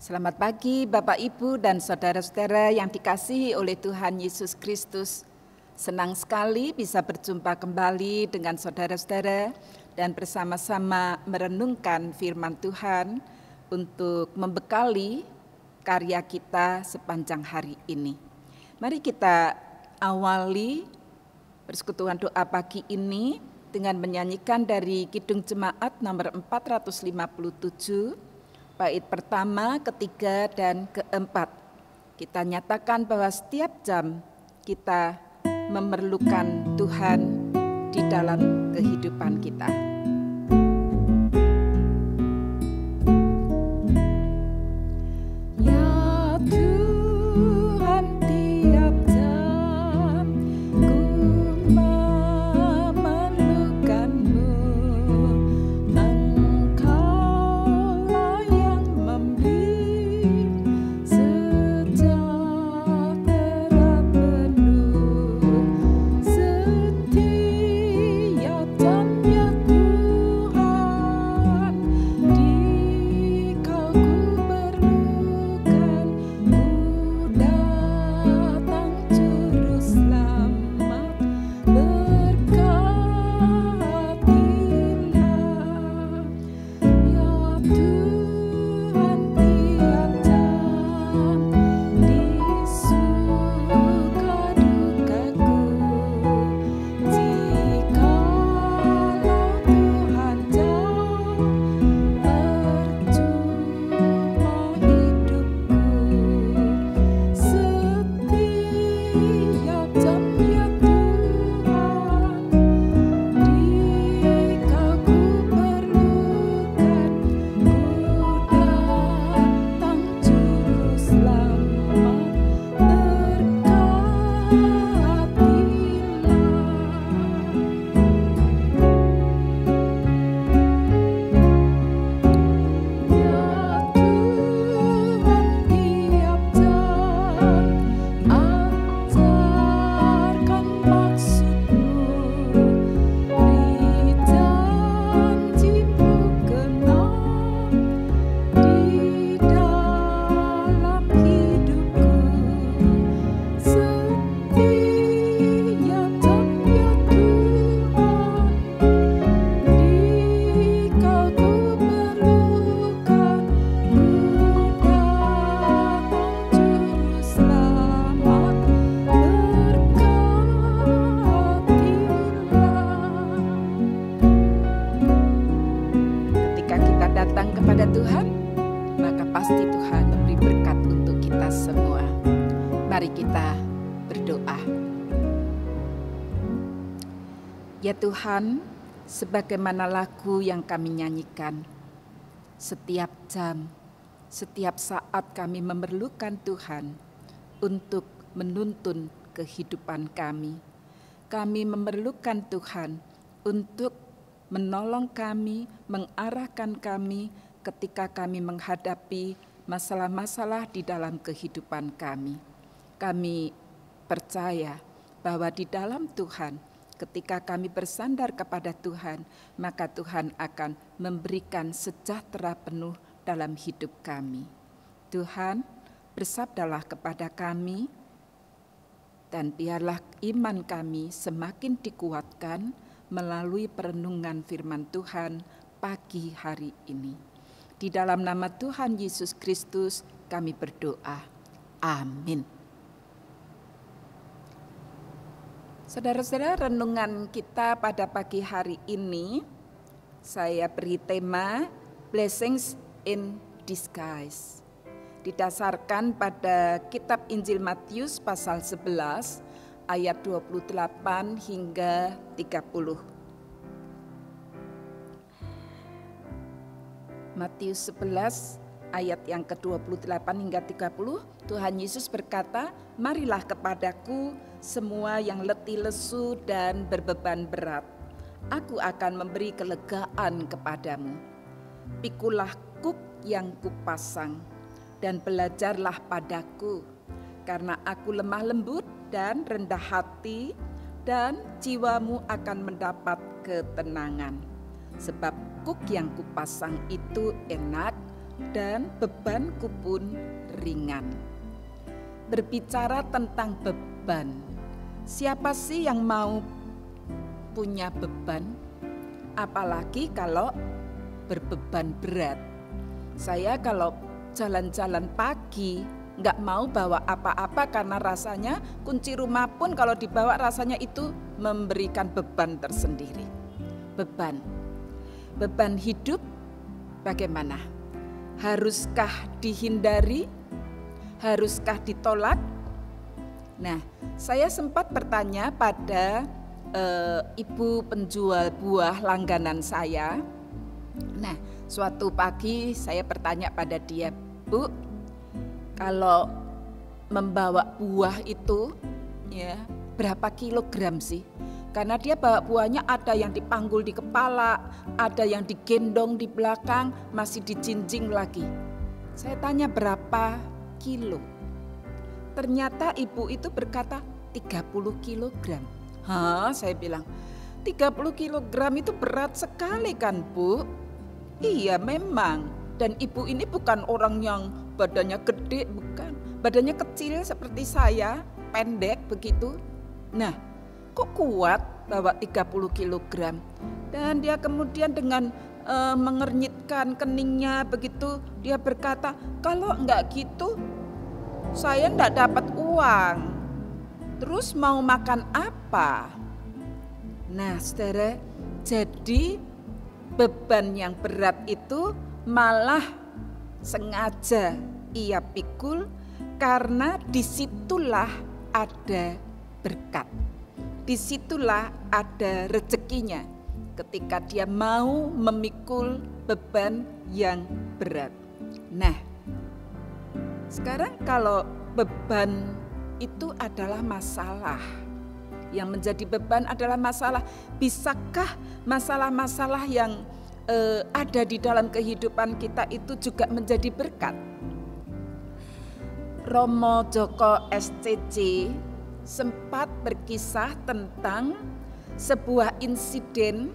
Selamat pagi Bapak Ibu dan saudara-saudara yang dikasihi oleh Tuhan Yesus Kristus. Senang sekali bisa berjumpa kembali dengan saudara-saudara dan bersama-sama merenungkan firman Tuhan untuk membekali karya kita sepanjang hari ini. Mari kita awali persekutuan doa pagi ini dengan menyanyikan dari Kidung Jemaat nomor 457, bait pertama, ketiga, dan keempat. Kita nyatakan bahwa setiap jam kita memerlukan Tuhan di dalam kehidupan kita. Ya Tuhan, tiap jam ku memerlukan-Mu. Engkaulah yang memberi sejahtera penuh setiap jam, ya Tuhan. Dikau ku perlukan, ku datang juru selamat, berkatilah. Ya Tuhan, tiap jam di suka dukaku, jikalau Tuhan jauh, percuma hidupku. Setiap jam, ya Tuhan, Dikau ku perlukan, ku datang juru selamat, berkatilah. Ya Tuhan, tiap jam ajarkan maksud-Mu, beri janji-Mu genap di dalam hidupku. Setiap jam, ya Tuhan, Dikau ku perlukan, ku datang juru selamat, berkatilah. Ketika kita datang kepada Tuhan, maka pasti Tuhan memberi berkat untuk kita semua. Mari kita berdoa. Ya Tuhan, sebagaimana lagu yang kami nyanyikan, setiap jam, setiap saat kami memerlukan Tuhan untuk menuntun kehidupan kami. Kami memerlukan Tuhan untuk menolong kami, mengarahkan kami ketika kami menghadapi masalah-masalah di dalam kehidupan kami. Kami percaya bahwa di dalam Tuhan, ketika kami bersandar kepada Tuhan, maka Tuhan akan memberikan sejahtera penuh dalam hidup kami. Tuhan, bersabdalah kepada kami, dan biarlah iman kami semakin dikuatkan melalui perenungan firman Tuhan pagi hari ini. Di dalam nama Tuhan Yesus Kristus kami berdoa. Amin. Saudara-saudara, renungan kita pada pagi hari ini saya beri tema Blessings in Disguise. Didasarkan pada kitab Injil Matius pasal 11 ayat 28 hingga 30. Matius 11 ayat yang ke-28 hingga 30, Tuhan Yesus berkata, "Marilah kepadaku semua yang letih lesu dan berbeban berat. Aku akan memberi kelegaan kepadamu. Pikulah kuk yang kupasang dan belajarlah padaku, karena aku lemah lembut dan rendah hati, dan jiwamu akan mendapat ketenangan. Sebab kuk yang kupasang itu enak dan bebanku pun ringan. Berbicara tentang beban, siapa sih yang mau punya beban? Apalagi kalau berbeban berat. Saya kalau jalan-jalan pagi nggak mau bawa apa-apa karena rasanya kunci rumah pun kalau dibawa rasanya itu memberikan beban tersendiri. Beban hidup bagaimana? Haruskah dihindari? Haruskah ditolak? Nah, saya sempat bertanya pada ibu penjual buah langganan saya. Nah, suatu pagi saya bertanya pada dia, "Bu, kalau membawa buah itu ya berapa kilogram sih?" Karena dia bawa buahnya ada yang dipanggul di kepala, ada yang digendong di belakang, masih dijinjing lagi. Saya tanya berapa kilo. Ternyata ibu itu berkata 30 kilogram. Hah, saya bilang, 30 kilogram itu berat sekali kan, Bu? Iya memang, dan ibu ini bukan orang yang badannya gede, bukan. Badannya kecil seperti saya, pendek begitu. Nah, kok kuat bawa 30 kilogram? Dan dia kemudian dengan mengernyitkan keningnya begitu, dia berkata, "Kalau enggak gitu, saya enggak dapat uang. Terus mau makan apa?" Nah, saudara, jadi beban yang berat itu malah sengaja ia pikul karena disitulah ada berkat. Disitulah ada rezekinya ketika dia mau memikul beban yang berat. Nah, sekarang kalau beban itu adalah masalah, yang menjadi beban adalah masalah. Bisakah masalah-masalah yang ada di dalam kehidupan kita itu juga menjadi berkat? Romo Djoko SCC sempat berkisah tentang sebuah insiden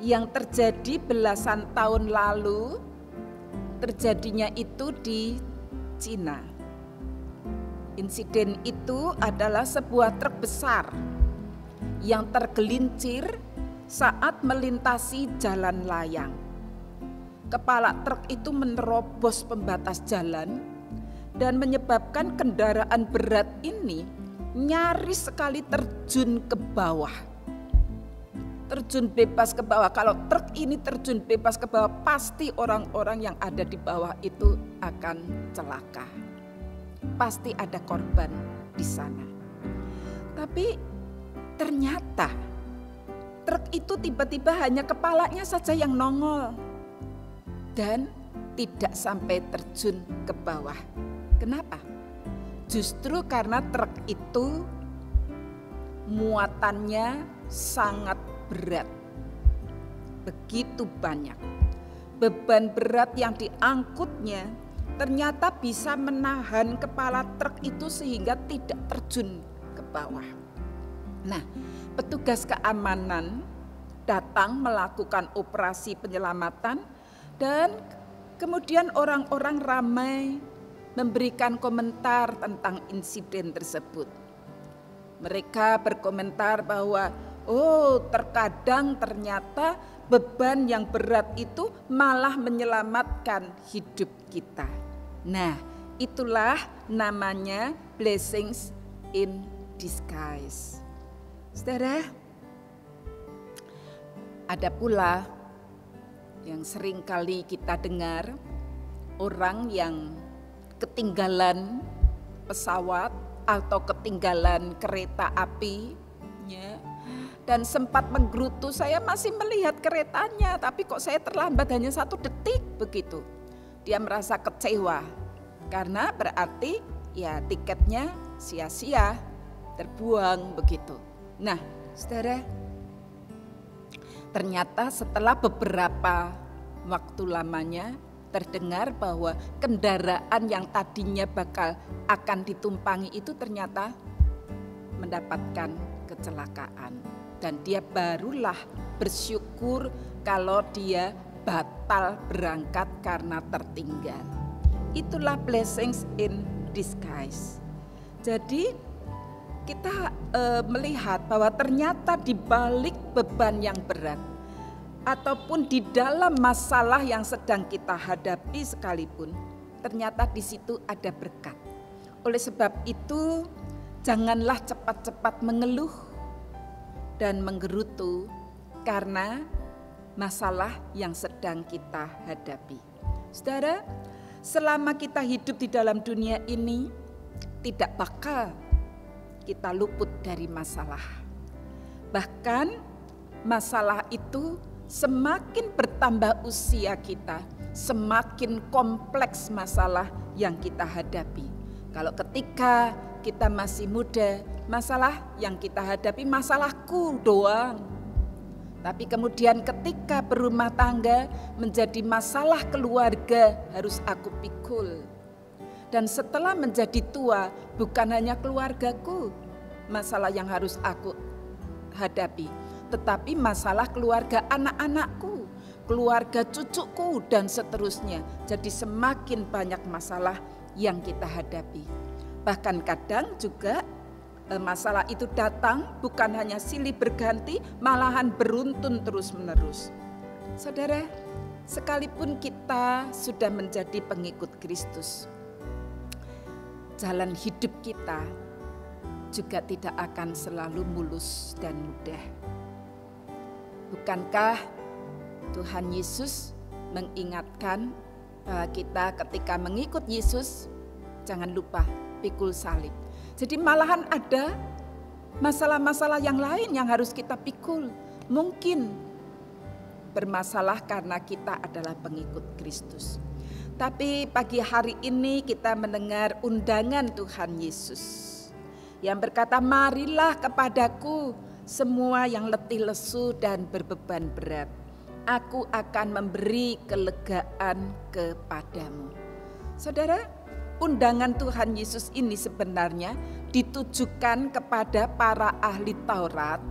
yang terjadi belasan tahun lalu. Terjadinya itu di Cina. Insiden itu adalah sebuah truk besar yang tergelincir saat melintasi jalan layang. Kepala truk itu menerobos pembatas jalan dan menyebabkan kendaraan berat ini nyaris sekali terjun ke bawah. Terjun bebas ke bawah. Kalau truk ini terjun bebas ke bawah, pasti orang-orang yang ada di bawah itu akan celaka. Pasti ada korban di sana. Tapi ternyata truk itu tiba-tiba hanya kepalanya saja yang nongol dan tidak sampai terjun ke bawah. Kenapa? Justru karena truk itu muatannya sangat berat. Begitu banyak. Beban berat yang diangkutnya ternyata bisa menahan kepala truk itu sehingga tidak terjun ke bawah. Nah, petugas keamanan datang melakukan operasi penyelamatan dan kemudian orang-orang ramai memberikan komentar tentang insiden tersebut. Mereka berkomentar bahwa terkadang ternyata beban yang berat itu malah menyelamatkan hidup kita. Nah, itulah namanya blessings in disguise. Saudara, ada pula yang sering kali kita dengar orang yang ketinggalan pesawat atau ketinggalan kereta api, ya, dan sempat menggerutu, "Saya masih melihat keretanya, tapi kok saya terlambat hanya 1 detik," begitu. Dia merasa kecewa karena berarti ya tiketnya sia-sia, terbuang begitu. Nah, saudara, ternyata setelah beberapa waktu lamanya terdengar bahwa kendaraan yang tadinya bakal akan ditumpangi itu ternyata mendapatkan kecelakaan. Dan dia barulah bersyukur kalau dia batal berangkat karena tertinggal. Itulah blessings in disguise. Jadi kita melihat bahwa ternyata di balik beban yang berat ataupun di dalam masalah yang sedang kita hadapi sekalipun, ternyata di situ ada berkat. Oleh sebab itu, janganlah cepat-cepat mengeluh dan menggerutu karena masalah yang sedang kita hadapi. Saudara, selama kita hidup di dalam dunia ini, tidak bakal kita luput dari masalah. Bahkan masalah itu semakin bertambah usia kita, semakin kompleks masalah yang kita hadapi. Kalau ketika kita masih muda, masalah yang kita hadapi masalahku doang. Tapi kemudian ketika berumah tangga menjadi masalah keluarga, harus aku pikul. Dan setelah menjadi tua, bukan hanya keluargaku masalah yang harus aku hadapi, tetapi masalah keluarga anak-anakku, keluarga cucuku, dan seterusnya. Jadi semakin banyak masalah yang kita hadapi. Bahkan kadang juga masalah itu datang bukan hanya silih berganti, malahan beruntun terus-menerus. Saudara, sekalipun kita sudah menjadi pengikut Kristus, jalan hidup kita juga tidak akan selalu mulus dan mudah. Bukankah Tuhan Yesus mengingatkan bahwa kita ketika mengikut Yesus, jangan lupa pikul salib. Jadi malahan ada masalah-masalah yang lain yang harus kita pikul. Mungkin bermasalah karena kita adalah pengikut Kristus. Tapi pagi hari ini kita mendengar undangan Tuhan Yesus yang berkata, marilah kepadaku semua yang letih lesu dan berbeban berat. Aku akan memberi kelegaan kepadamu. Saudara, undangan Tuhan Yesus ini sebenarnya ditujukan kepada para ahli Taurat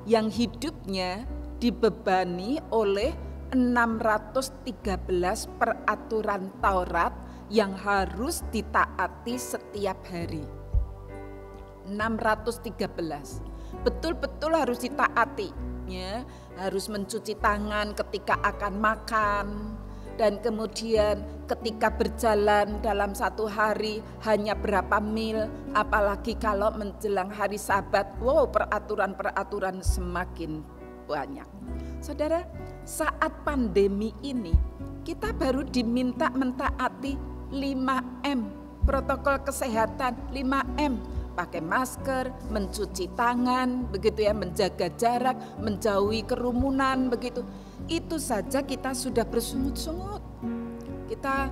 yang hidupnya dibebani oleh 613 peraturan Taurat yang harus ditaati setiap hari. 613 betul-betul harus ditaati, ya, harus mencuci tangan ketika akan makan, dan kemudian ketika berjalan dalam satu hari hanya berapa mil, apalagi kalau menjelang hari Sabat, wow, peraturan-peraturan semakin banyak. Saudara, saat pandemi ini kita baru diminta mentaati 5M, protokol kesehatan 5M. Pakai masker, mencuci tangan, begitu ya, menjaga jarak, menjauhi kerumunan, begitu. Itu saja kita sudah bersungut-sungut. Kita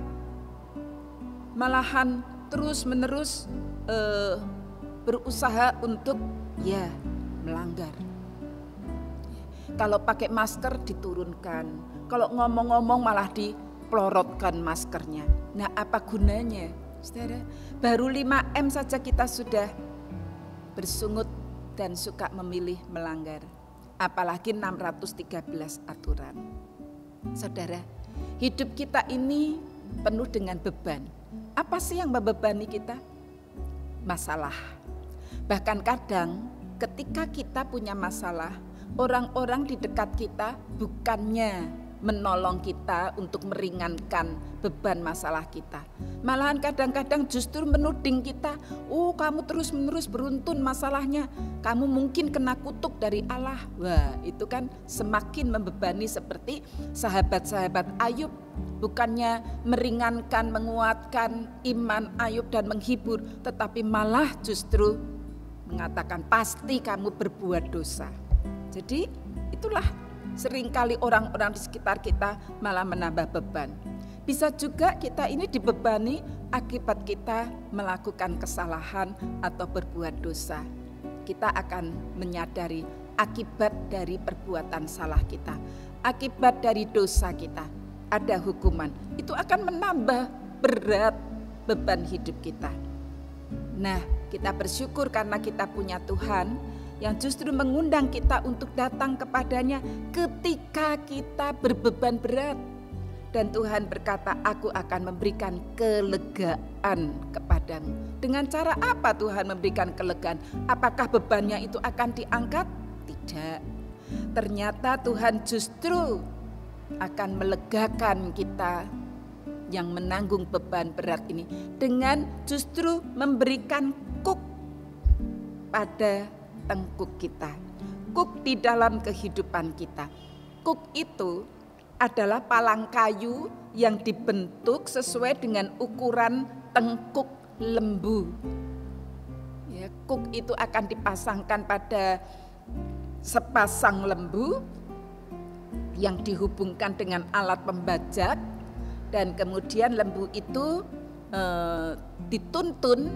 malahan terus-menerus berusaha untuk ya melanggar. Kalau pakai masker diturunkan, kalau ngomong-ngomong malah dipelorotkan maskernya. Nah, apa gunanya? Saudara, baru 5M saja kita sudah bersungut dan suka memilih melanggar. Apalagi 613 aturan. Saudara, hidup kita ini penuh dengan beban. Apa sih yang membebani kita? Masalah. Bahkan kadang ketika kita punya masalah, orang-orang di dekat kita bukannya menolong kita untuk meringankan beban masalah kita. Malahan kadang-kadang justru menuding kita, oh kamu terus-menerus beruntun masalahnya, kamu mungkin kena kutuk dari Allah. Wah, itu kan semakin membebani, seperti sahabat-sahabat Ayub. Bukannya meringankan, menguatkan iman Ayub dan menghibur, tetapi malah justru mengatakan pasti kamu berbuat dosa. Jadi itulah seringkali orang-orang di sekitar kita malah menambah beban. Bisa juga kita ini dibebani akibat kita melakukan kesalahan atau berbuat dosa. Kita akan menyadari akibat dari perbuatan salah kita, akibat dari dosa kita, ada hukuman. Itu akan menambah berat beban hidup kita. Nah, kita bersyukur karena kita punya Tuhan yang justru mengundang kita untuk datang kepadanya ketika kita berbeban berat. Dan Tuhan berkata, aku akan memberikan kelegaan kepadamu. Dengan cara apa Tuhan memberikan kelegaan? Apakah bebannya itu akan diangkat? Tidak. Ternyata Tuhan justru akan melegakan kita yang menanggung beban berat ini dengan justru memberikan kuk pada tengkuk kita. Kuk di dalam kehidupan kita. Kuk itu adalah palang kayu yang dibentuk sesuai dengan ukuran tengkuk lembu. Ya, kuk itu akan dipasangkan pada sepasang lembu yang dihubungkan dengan alat pembajak, dan kemudian lembu itu dituntun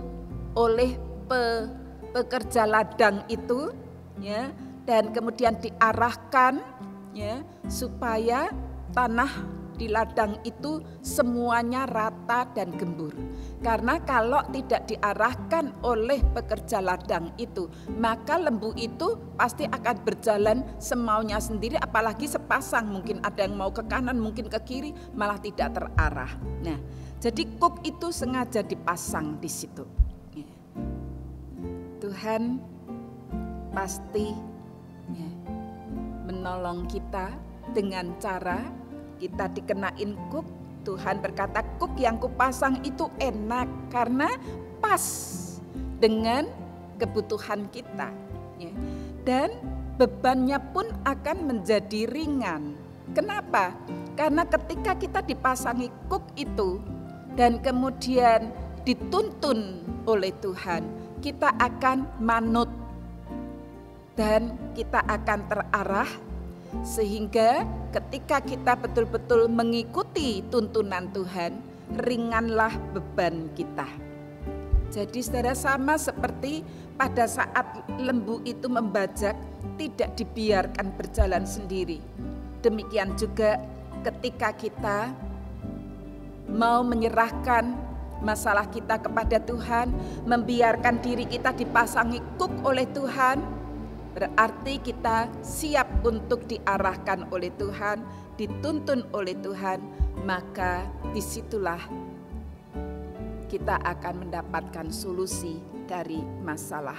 oleh pekerja ladang itu, ya, dan kemudian diarahkan, ya, supaya tanah di ladang itu semuanya rata dan gembur. Karena kalau tidak diarahkan oleh pekerja ladang itu, maka lembu itu pasti akan berjalan semaunya sendiri, apalagi sepasang, mungkin ada yang mau ke kanan, mungkin ke kiri, malah tidak terarah. Nah, jadi kuk itu sengaja dipasang di situ. Tuhan pasti menolong kita dengan cara kita dikenain kuk. Tuhan berkata, kuk yang kupasang itu enak karena pas dengan kebutuhan kita, ya. Dan bebannya pun akan menjadi ringan. Kenapa? Karena ketika kita dipasangi kuk itu dan kemudian dituntun oleh Tuhan, kita akan manut dan kita akan terarah, sehingga ketika kita betul-betul mengikuti tuntunan Tuhan, ringanlah beban kita. Jadi saudara, sama seperti pada saat lembu itu membajak, tidak dibiarkan berjalan sendiri. Demikian juga ketika kita mau menyerahkan masalah kita kepada Tuhan, membiarkan diri kita dipasangi kuk oleh Tuhan, berarti kita siap untuk diarahkan oleh Tuhan, dituntun oleh Tuhan, maka disitulah kita akan mendapatkan solusi dari masalah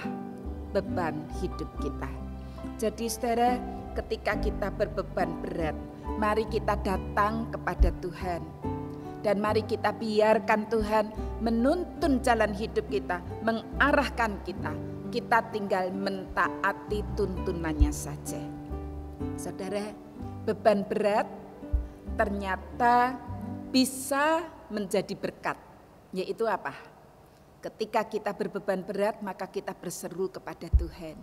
beban hidup kita. Jadi saudara, ketika kita berbeban berat, mari kita datang kepada Tuhan. Dan mari kita biarkan Tuhan menuntun jalan hidup kita, mengarahkan kita. Kita tinggal mentaati tuntunannya saja. Saudara, beban berat ternyata bisa menjadi berkat. Yaitu apa? Ketika kita berbeban berat, maka kita berseru kepada Tuhan.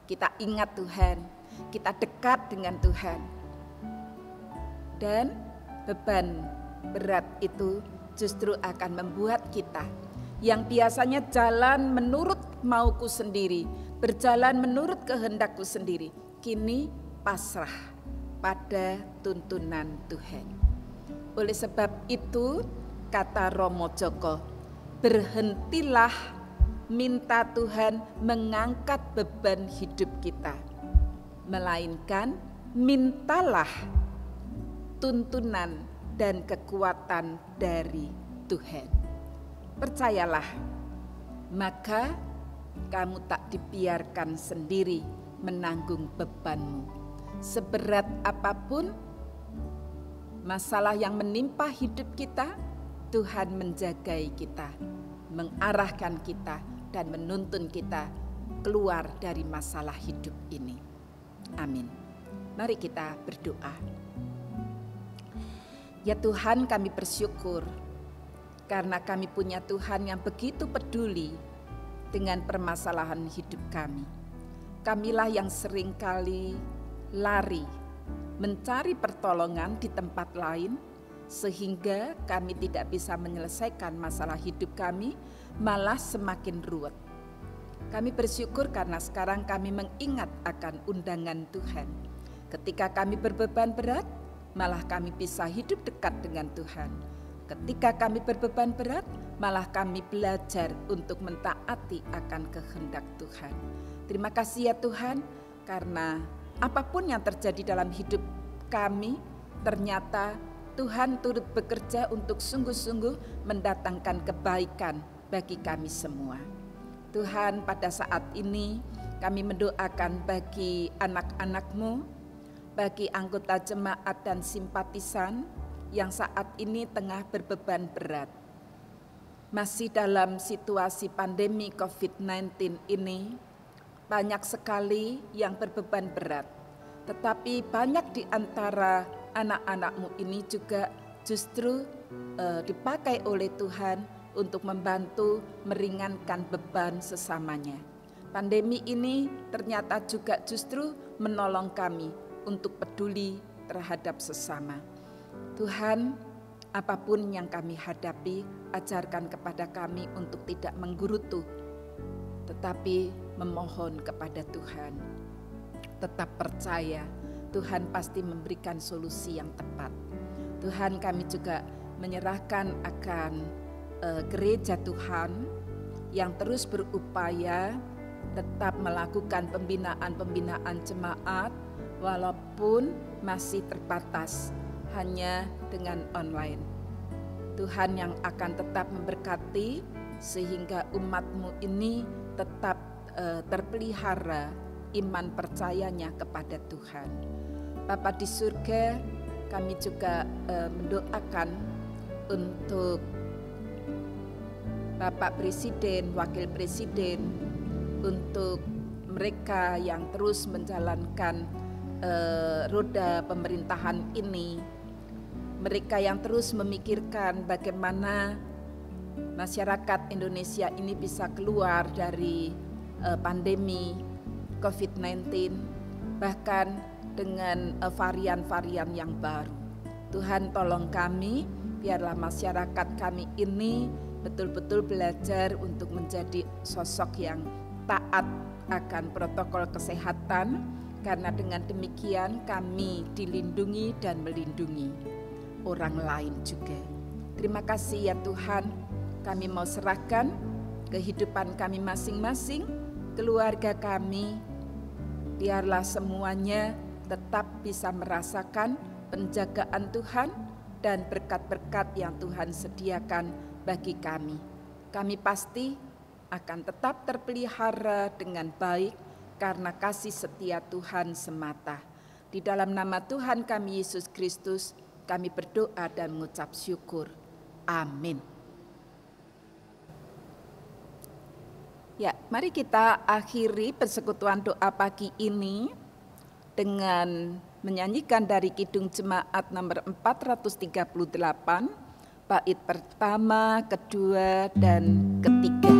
Kita ingat Tuhan, kita dekat dengan Tuhan. Dan beban berat itu justru akan membuat kita yang biasanya jalan menurut mauku sendiri, berjalan menurut kehendakku sendiri, kini pasrah pada tuntunan Tuhan. Oleh sebab itu, kata Romo Joko, berhentilah minta Tuhan mengangkat beban hidup kita, melainkan mintalah tuntunan dan kekuatan dari Tuhan. Percayalah, maka kamu tak dibiarkan sendiri menanggung bebanmu. Seberat apapun masalah yang menimpa hidup kita, Tuhan menjagai kita, mengarahkan kita, dan menuntun kita keluar dari masalah hidup ini. Amin. Mari kita berdoa. Ya Tuhan, kami bersyukur karena kami punya Tuhan yang begitu peduli dengan permasalahan hidup kami. Kamilah yang seringkali lari mencari pertolongan di tempat lain, sehingga kami tidak bisa menyelesaikan masalah hidup kami, malah semakin ruwet. Kami bersyukur karena sekarang kami mengingat akan undangan Tuhan. Ketika kami berbeban berat, malah kami bisa hidup dekat dengan Tuhan. Ketika kami berbeban berat, malah kami belajar untuk mentaati akan kehendak Tuhan. Terima kasih ya Tuhan, karena apapun yang terjadi dalam hidup kami, ternyata Tuhan turut bekerja untuk sungguh-sungguh mendatangkan kebaikan bagi kami semua. Tuhan, pada saat ini kami mendoakan bagi anak-anak-Mu, bagi anggota jemaat dan simpatisan yang saat ini tengah berbeban berat. Masih dalam situasi pandemi COVID-19 ini, banyak sekali yang berbeban berat. Tetapi banyak di antara anak-anak-Mu ini juga justru dipakai oleh Tuhan untuk membantu meringankan beban sesamanya. Pandemi ini ternyata juga justru menolong kami untuk peduli terhadap sesama. Tuhan, apapun yang kami hadapi, ajarkan kepada kami untuk tidak menggerutu, tetapi memohon kepada Tuhan. Tetap percaya, Tuhan pasti memberikan solusi yang tepat. Tuhan, kami juga menyerahkan akan gereja Tuhan yang terus berupaya tetap melakukan pembinaan jemaat walaupun masih terbatas hanya dengan online. Tuhan yang akan tetap memberkati sehingga umat-Mu ini tetap terpelihara iman percayanya kepada Tuhan. Bapa di surga, kami juga mendoakan untuk Bapak Presiden, Wakil Presiden, untuk mereka yang terus menjalankan roda pemerintahan ini, mereka yang terus memikirkan bagaimana masyarakat Indonesia ini bisa keluar dari pandemi COVID-19, bahkan dengan varian-varian yang baru. Tuhan, tolong kami, biarlah masyarakat kami ini betul-betul belajar untuk menjadi sosok yang taat akan protokol kesehatan, karena dengan demikian kami dilindungi dan melindungi orang lain juga. Terima kasih ya Tuhan, kami mau serahkan kehidupan kami masing-masing, keluarga kami, biarlah semuanya tetap bisa merasakan penjagaan Tuhan dan berkat-berkat yang Tuhan sediakan bagi kami. Kami pasti akan tetap terpelihara dengan baik karena kasih setia Tuhan semata. Di dalam nama Tuhan kami Yesus Kristus, kami berdoa dan mengucap syukur. Amin. Ya, mari kita akhiri persekutuan doa pagi ini dengan menyanyikan dari Kidung Jemaat nomor 438, bait pertama, kedua, dan ketiga.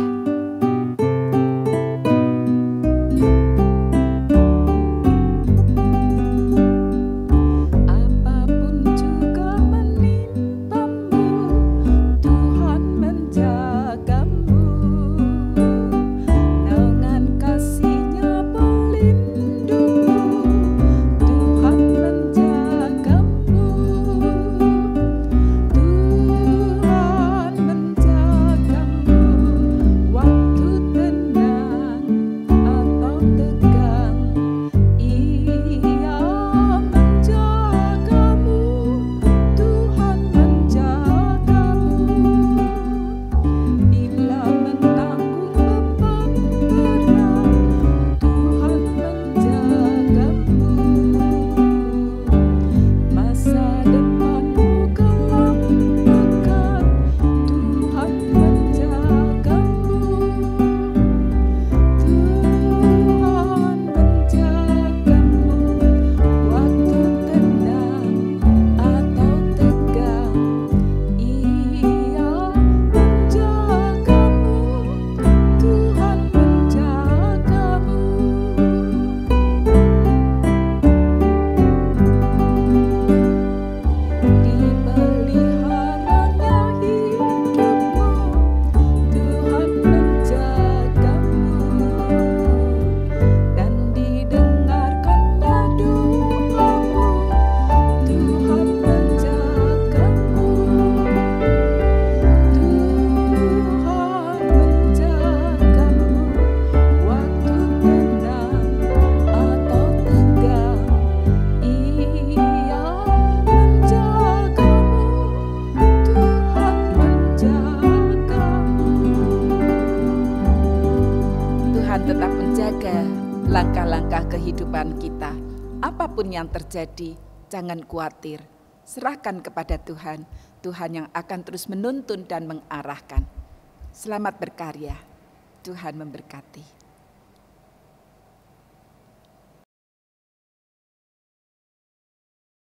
Tuhan tetap menjaga langkah-langkah kehidupan kita. Apapun yang terjadi, jangan khawatir. Serahkan kepada Tuhan. Tuhan yang akan terus menuntun dan mengarahkan. Selamat berkarya. Tuhan memberkati.